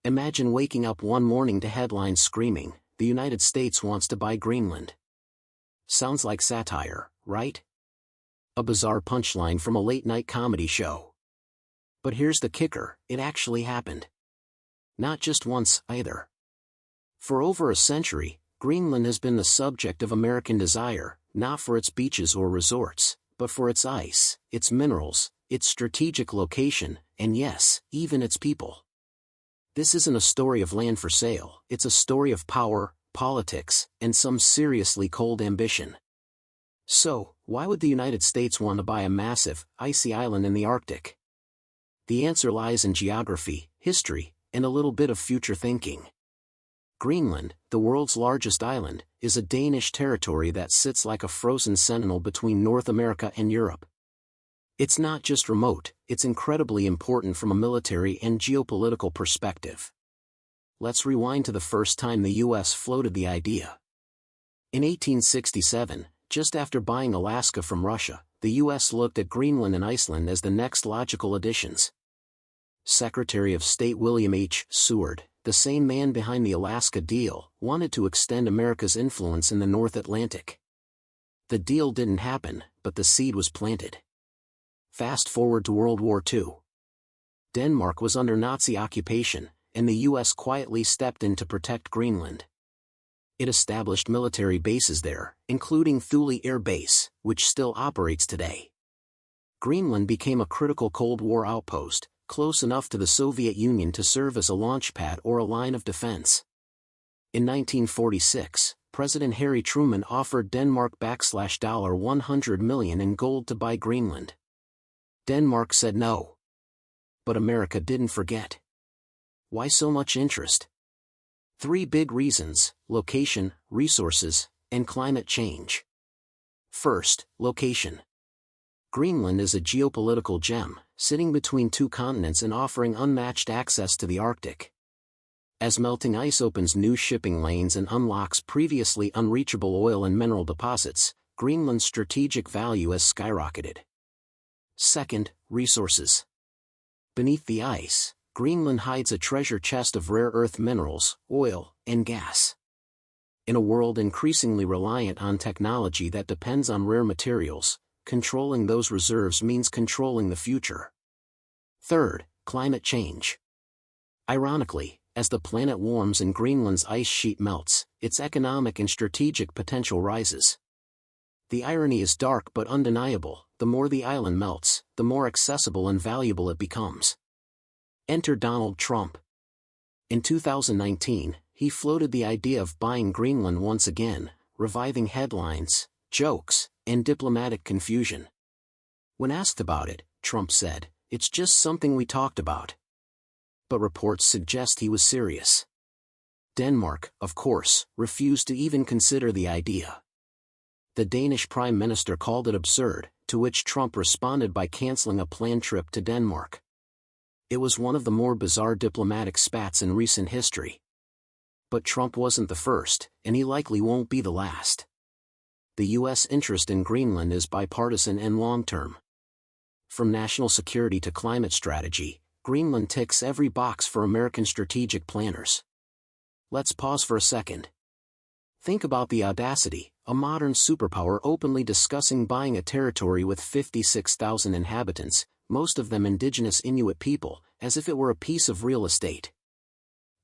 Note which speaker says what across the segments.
Speaker 1: Imagine waking up one morning to headlines screaming, "The United States wants to buy Greenland." Sounds like satire, right? A bizarre punchline from a late-night comedy show. But here's the kicker, it actually happened. Not just once, either. For over a century, Greenland has been the subject of American desire, not for its beaches or resorts, but for its ice, its minerals, its strategic location, and yes, even its people. This isn't a story of land for sale, it's a story of power, politics, and some seriously cold ambition. So, why would the United States want to buy a massive, icy island in the Arctic? The answer lies in geography, history, and a little bit of future thinking. Greenland, the world's largest island, is a Danish territory that sits like a frozen sentinel between North America and Europe. It's not just remote, it's incredibly important from a military and geopolitical perspective. Let's rewind to the first time the US floated the idea. In 1867, just after buying Alaska from Russia, the US looked at Greenland and Iceland as the next logical additions. Secretary of State William H. Seward, the same man behind the Alaska deal, wanted to extend America's influence in the North Atlantic. The deal didn't happen, but the seed was planted. Fast forward to World War II. Denmark was under Nazi occupation, and the US quietly stepped in to protect Greenland. It established military bases there, including Thule Air Base, which still operates today. Greenland became a critical Cold War outpost, close enough to the Soviet Union to serve as a launchpad or a line of defense. In 1946, President Harry Truman offered Denmark $100 million in gold to buy Greenland. Denmark said no. But America didn't forget. Why so much interest? 3 big reasons: location, resources, and climate change. First, location. Greenland is a geopolitical gem, sitting between 2 continents and offering unmatched access to the Arctic. As melting ice opens new shipping lanes and unlocks previously unreachable oil and mineral deposits, Greenland's strategic value has skyrocketed. Second, resources. Beneath the ice, Greenland hides a treasure chest of rare earth minerals, oil, and gas. In a world increasingly reliant on technology that depends on rare materials, controlling those reserves means controlling the future. Third, climate change. Ironically, as the planet warms and Greenland's ice sheet melts, its economic and strategic potential rises. The irony is dark but undeniable: the more the island melts, the more accessible and valuable it becomes. Enter Donald Trump. In 2019, he floated the idea of buying Greenland once again, reviving headlines, jokes, and diplomatic confusion. When asked about it, Trump said, "It's just something we talked about." But reports suggest he was serious. Denmark, of course, refused to even consider the idea. The Danish Prime Minister called it absurd, to which Trump responded by canceling a planned trip to Denmark. It was one of the more bizarre diplomatic spats in recent history. But Trump wasn't the first, and he likely won't be the last. The U.S. interest in Greenland is bipartisan and long-term. From national security to climate strategy, Greenland ticks every box for American strategic planners. Let's pause for a second. Think about the audacity: a modern superpower openly discussing buying a territory with 56,000 inhabitants, most of them indigenous Inuit people, as if it were a piece of real estate.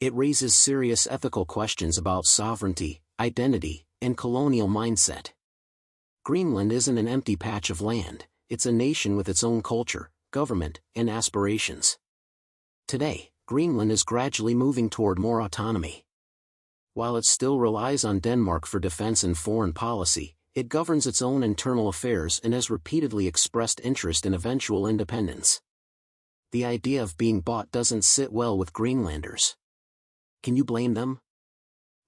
Speaker 1: It raises serious ethical questions about sovereignty, identity, and colonial mindset. Greenland isn't an empty patch of land, it's a nation with its own culture, government, and aspirations. Today, Greenland is gradually moving toward more autonomy. While it still relies on Denmark for defense and foreign policy, it governs its own internal affairs and has repeatedly expressed interest in eventual independence. The idea of being bought doesn't sit well with Greenlanders. Can you blame them?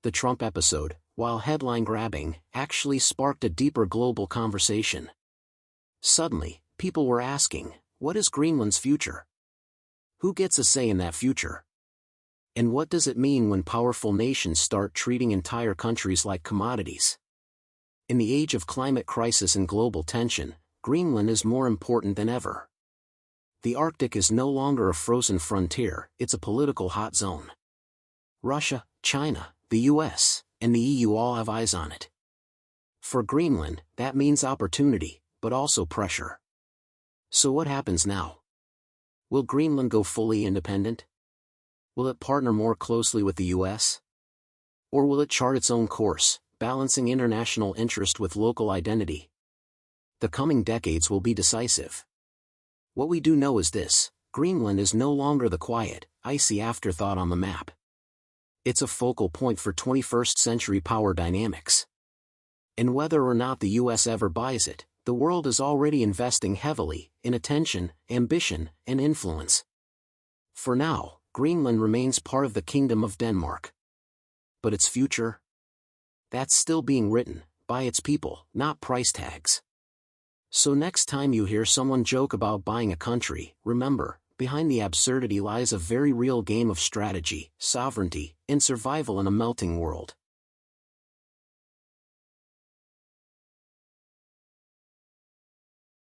Speaker 1: The Trump episode, while headline-grabbing, actually sparked a deeper global conversation. Suddenly, people were asking, what is Greenland's future? Who gets a say in that future? And what does it mean when powerful nations start treating entire countries like commodities? In the age of climate crisis and global tension, Greenland is more important than ever. The Arctic is no longer a frozen frontier, it's a political hot zone. Russia, China, the US, and the EU all have eyes on it. For Greenland, that means opportunity, but also pressure. So what happens now? Will Greenland go fully independent? Will it partner more closely with the US? Or will it chart its own course, balancing international interest with local identity? The coming decades will be decisive. What we do know is this: Greenland is no longer the quiet, icy afterthought on the map. It's a focal point for 21st century power dynamics. And whether or not the US ever buys it, the world is already investing heavily in attention, ambition, and influence. For now, Greenland remains part of the Kingdom of Denmark. But its future? That's still being written, by its people, not price tags. So next time you hear someone joke about buying a country, remember, behind the absurdity lies a very real game of strategy, sovereignty, and survival in a melting world.